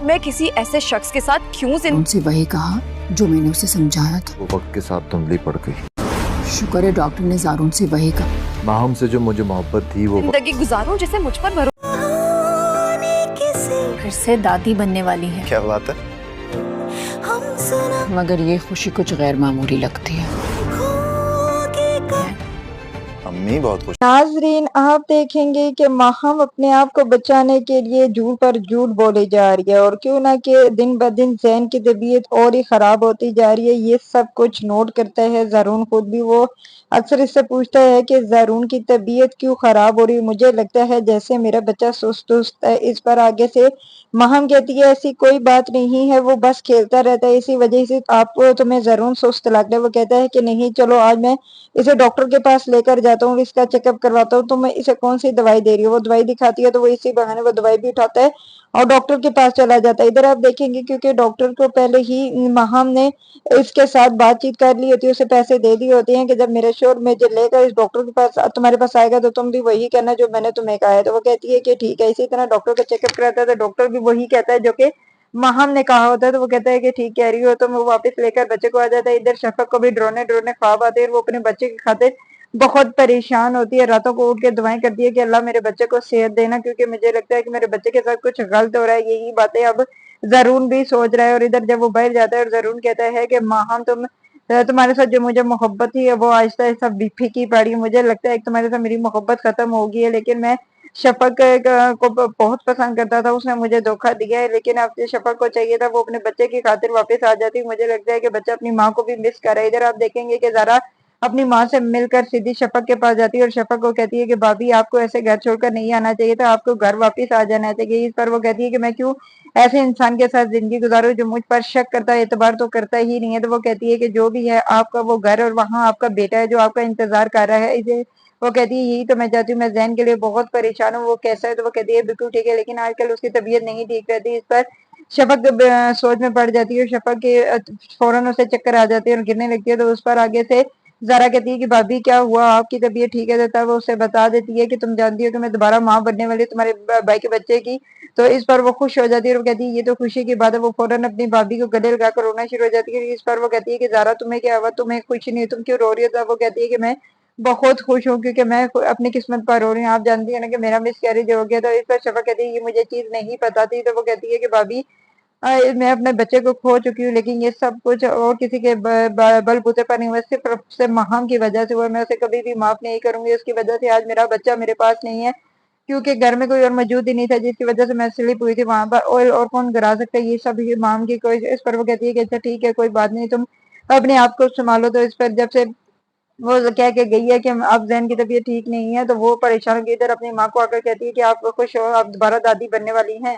میں کسی ایسے شخص کے ساتھ کیوں ان سے وہی کہا جو میں نے اسے سمجھایا تھا. وہ وقت کے ساتھ دھندلی پڑ گئی. شکر ہے ڈاکٹر نے زارون سے وہی کہا. ماہم سے جو مجھے محبت تھی وہ زندگی گزاروں جسے مجھ پر پھر سے دادی بننے والی ہے. کیا بات ہے؟ مگر یہ خوشی کچھ غیر معمولی لگتی ہے. امی بہت خوش. ناظرین آپ دیکھیں گے کہ ماہم اپنے آپ کو بچانے کے لیے جھوٹ پر جھوٹ بولے جا رہی ہے، اور کیوں نہ کہ دن بدن ذہن کی طبیعت اور ہی خراب ہوتی جا رہی ہے. یہ سب کچھ نوٹ کرتا ہے زارون خود بھی. وہ اکثر اس سے پوچھتا ہے کہ زارون کی طبیعت کیوں خراب ہو رہی ہے، مجھے لگتا ہے جیسے میرا بچہ سست ہے. اس پر آگے سے ماہم کہتی ہے ایسی کوئی بات نہیں ہے، وہ بس کھیلتا رہتا ہے، اسی وجہ سے آپ کو تمہیں زارون سست لگتا ہے. وہ کہتا ہے کہ نہیں، چلو آج میں اسے ڈاکٹر کے پاس لے کر جاتا ہوں، اس کا چیک اپ کرواتا ہوں. تو میں اسے کون سی دوائی دے رہی ہوں. وہ دوائی دکھاتی ہے تو وہ اسی بہانے وہ دوائی بھی اٹھاتا ہے اور ڈاکٹر کے پاس چلا جاتا ہے. ادھر آپ دیکھیں گے کیونکہ ڈاکٹر کو پہلے ہی ماہم نے اس کے ساتھ بات چیت کر لی ہوتی ہے، اسے پیسے دے دیے ہوتے ہیں کہ جب میرے شوہر مجھے لے کر اس ڈاکٹر کے پاس تمہارے پاس آئے گا تو تم بھی وہی کرنا جو میں نے تمہیں کہا ہے. تو وہ کہتی ہے کہ ٹھیک ہے. اسی طرح ڈاکٹر کا چیک اپ کراتا ہے تو ڈاکٹر بھی وہی کہتا ہے جو کہ ماہم نے کہا ہوتا ہے. تو وہ کہتا ہے کہ ٹھیک کہہ رہی ہو. تو وہ واپس لے کر بچے کو آ جاتا ہے. ادھر شفق کو بھی ڈرونے خواب آتے ہیں. وہ اپنے بچے کی خاطر بہت پریشان ہوتی ہے، راتوں کو اٹھ کے دعائیں کرتی ہے کہ اللہ میرے بچے کو صحت دینا، کیونکہ مجھے لگتا ہے کہ میرے بچے کے ساتھ کچھ غلط ہو رہا ہے. یہی باتیں اب زارون بھی سوچ رہا ہے. اور ادھر جب وہ باہر جاتا ہے اور زارون کہتا ہے کہ ماہم تمہارے ساتھ جو مجھے محبت تھی وہ آہستہ آہستہ پھیکی پڑی. مجھے لگتا ہے کہ تمہارے ساتھ میری محبت ختم ہو گئی ہے، لیکن میں شفق کو بہت پسند کرتا تھا، اس نے مجھے دھوکہ دیا ہے. لیکن اب شفق کو چاہیے تھا وہ اپنے بچے کی خاطر واپس آ جاتی. مجھے لگتا ہے کہ بچہ اپنی ماں کو بھی مس کر رہا ہے. ادھر آپ دیکھیں گے کہ زارا اپنی ماں سے مل کر سیدھی شفق کے پاس جاتی ہے اور شفق کو کہتی ہے کہ بھابھی آپ کو ایسے گھر چھوڑ کر نہیں آنا چاہیے تھا، آپ کو گھر واپس آ جانا چاہیے. اس پر وہ کہتی ہے کہ میں کیوں ایسے انسان کے ساتھ زندگی گزاروں جو مجھ پر شک کرتا ہے، اعتبار تو کرتا ہی نہیں ہے. تو وہ کہتی ہے کہ جو بھی ہے آپ کا وہ گھر اور وہاں آپ کا بیٹا ہے جو آپ کا انتظار کر رہا ہے. اسے وہ کہتی ہے یہی تو میں چاہتی ہوں، میں ذہن کے لیے بہت پریشان ہوں. وہ کیسا ہے؟ تو وہ کہتی ہے بالکل ٹھیک ہے، لیکن آج کل اس کی طبیعت نہیں ٹھیک رہتی. اس پر شفق سوچ میں پڑ جاتی ہے اور شفق کے فوراً اسے چکر آ جاتے ہیں اور گرنے لگتی ہے. تو اس پر آگے سے زارا کہتی ہے کہ بھابھی کیا ہوا، آپ کی طبیعت ٹھیک ہے؟ تب وہ اسے بتا دیتی ہے کہ تم جانتی ہو کہ میں دوبارہ ماں بننے والی تمہارے بھائی کے بچے کی. تو اس پر وہ خوش ہو جاتی ہے اور وہ کہتی ہے یہ تو خوشی کی بات ہے. وہ فوراً اپنی بھابھی کو گلے لگا کر رونا شروع ہو جاتی ہے. اس پر وہ کہتی ہے کہ زارا تمہیں کیا ہوا، تمہیں خوش نہیں، تم کیوں رو رہی ہو؟ تو وہ کہتی ہے کہ میں بہت خوش ہوں کیونکہ میں اپنی قسمت پر رو رہی ہوں. آپ جانتی ہیں نا کہ میرا مس کیریج ہو گیا. تو اس پر شفق کہتی ہے یہ مجھے چیز نہیں پتا تھی. تو وہ کہتی ہے کہ بھابھی میں اپنے بچے کو کھو چکی ہوں، لیکن یہ سب کچھ اور کسی کے بل بوتے پر نہیں ہوا، صرف سے ماہم کی وجہ سے ہوا. میں اسے کبھی بھی معاف نہیں کروں گی. اس کی وجہ سے آج میرا بچہ میرے پاس نہیں ہے، کیونکہ گھر میں کوئی اور موجود ہی نہیں تھا جس کی وجہ سے میں سلپ ہوئی تھی وہاں پر. اور کون کرا سکتا ہے یہ سب مام کی کوئی. اس پر وہ کہتی ہے کہ اچھا ٹھیک ہے کوئی بات نہیں، تم اپنے آپ کو سنبھالو. تو اس پر جب سے وہ کہہ کے گئی ہے کہ اب زین کی طبیعت ٹھیک نہیں ہے تو وہ پریشان کی. ادھر اپنی ماں کو آ کر کہتی ہے کہ آپ خوش ہو، آپ دوبارہ دادی بننے والی ہیں.